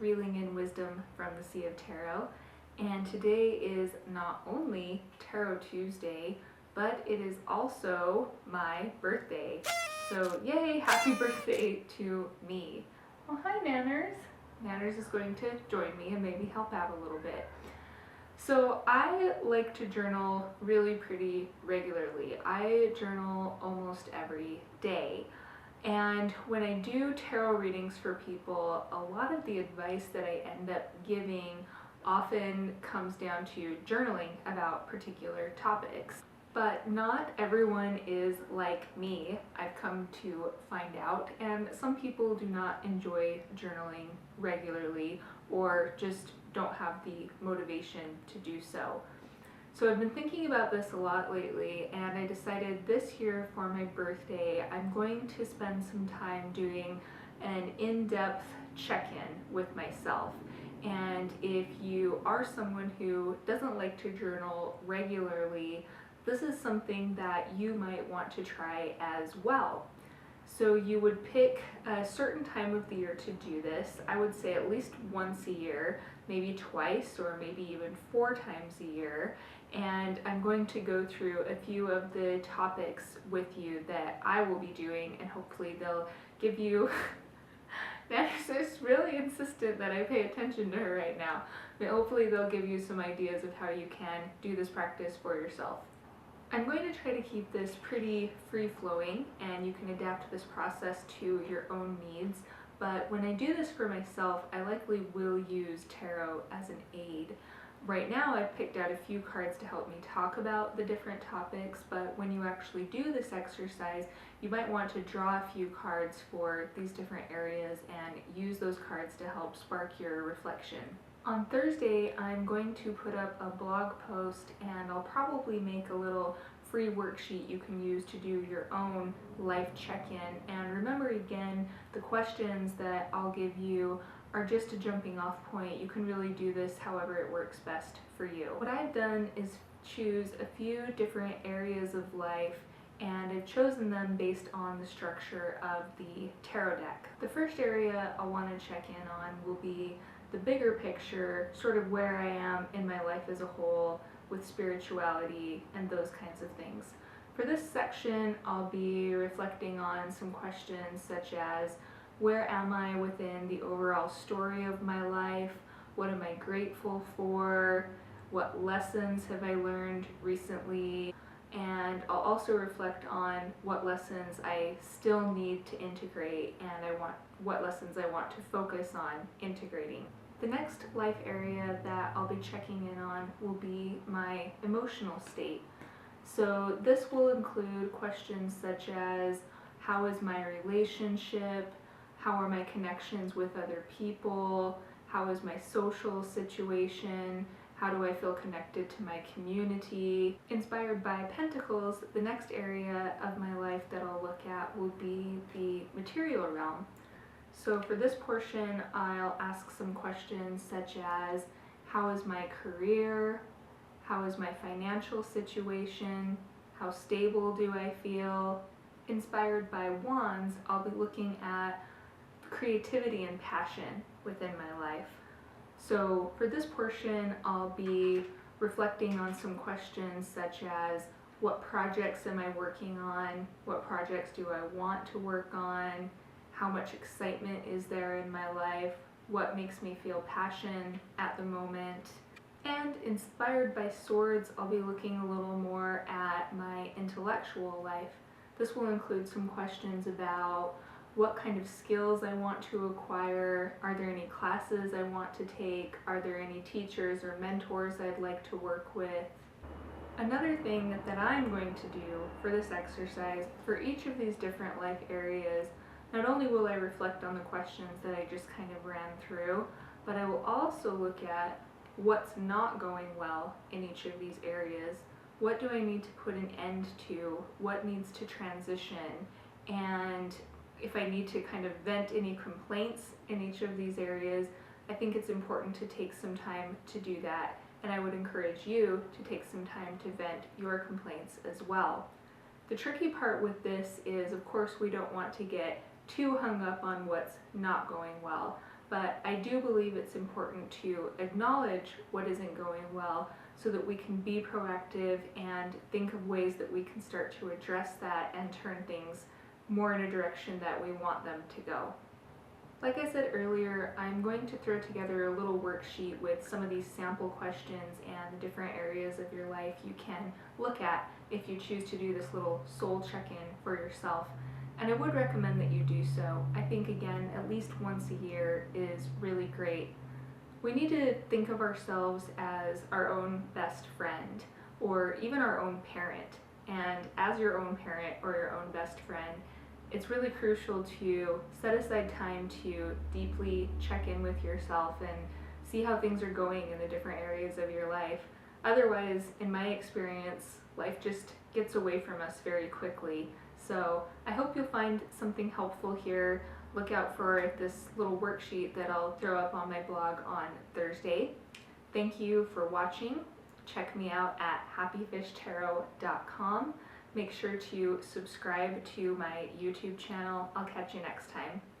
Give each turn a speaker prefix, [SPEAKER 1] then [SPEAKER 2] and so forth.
[SPEAKER 1] reeling in wisdom from the Sea of Tarot, and today is not only Tarot Tuesday, but it is also my birthday. So yay, happy birthday to me. Oh, hi Manners. Manners is going to join me and maybe help out a little bit. So I like to journal really pretty regularly. I journal almost every day. And when I do tarot readings for people, a lot of the advice that I end up giving often comes down to journaling about particular topics. But not everyone is like me, I've come to find out, and some people do not enjoy journaling regularly or just don't have the motivation to do so. So I've been thinking about this a lot lately, and I decided this year for my birthday I'm going to spend some time doing an in-depth check-in with myself. And if you are someone who doesn't like to journal regularly, this is something that you might want to try as well. So you would pick a certain time of the year to do this. I would say at least once a year, maybe twice or maybe even 4 times a year. And I'm going to go through a few of the topics with you that I will be doing, and hopefully they'll give you Nancy's is really insistent that I pay attention to her right now. But hopefully they'll give you some ideas of how you can do this practice for yourself. I'm going to try to keep this pretty free-flowing, and you can adapt this process to your own needs. But when I do this for myself, I likely will use tarot as an aid. Right now I've picked out a few cards to help me talk about the different topics, but when you actually do this exercise, you might want to draw a few cards for these different areas and use those cards to help spark your reflection. On Thursday, I'm going to put up a blog post, and I'll probably make a little free worksheet you can use to do your own life check-in. And remember, again, the questions that I'll give you are just a jumping off point. You can really do this however it works best for you. What I've done is choose a few different areas of life, and I've chosen them based on the structure of the tarot deck. The first area I want to check in on will be the bigger picture, sort of where I am in my life as a whole with spirituality and those kinds of things. For this section, I'll be reflecting on some questions such as, where am I within the overall story of my life? What am I grateful for? What lessons have I learned recently? And I'll also reflect on what lessons I still need to integrate, and what lessons I want to focus on integrating. The next life area that I'll be checking in on will be my emotional state. So this will include questions such as, how is my relationship? How are my connections with other people? How is my social situation? How do I feel connected to my community? Inspired by Pentacles, the next area of my life that I'll look at will be the material realm. So for this portion, I'll ask some questions such as, how is my career? How is my financial situation? How stable do I feel? Inspired by Wands, I'll be looking at creativity and passion within my life. So for this portion, I'll be reflecting on some questions such as, what projects am I working on? What projects do I want to work on? How much excitement is there in my life? What makes me feel passion at the moment? And inspired by Swords, I'll be looking a little more at my intellectual life. This will include some questions about what kind of skills I want to acquire, are there any classes I want to take, are there any teachers or mentors I'd like to work with. Another thing that I'm going to do for this exercise, for each of these different life areas, not only will I reflect on the questions that I just kind of ran through, but I will also look at what's not going well in each of these areas. What do I need to put an end to? What needs to transition? And if I need to kind of vent any complaints in each of these areas, I think it's important to take some time to do that. And I would encourage you to take some time to vent your complaints as well. The tricky part with this is, of course, we don't want to get too hung up on what's not going well, but I do believe it's important to acknowledge what isn't going well so that we can be proactive and think of ways that we can start to address that and turn things more in a direction that we want them to go. Like I said earlier, I'm going to throw together a little worksheet with some of these sample questions and the different areas of your life you can look at if you choose to do this little soul check-in for yourself. And I would recommend that you do so. I think, again, at least once a year is really great. We need to think of ourselves as our own best friend or even our own parent. And as your own parent or your own best friend, it's really crucial to set aside time to deeply check in with yourself and see how things are going in the different areas of your life. Otherwise, in my experience, life just gets away from us very quickly. So I hope you'll find something helpful here. Look out for this little worksheet that I'll throw up on my blog on Thursday. Thank you for watching. Check me out at happyfishtarot.com. Make sure to subscribe to my YouTube channel. I'll catch you next time.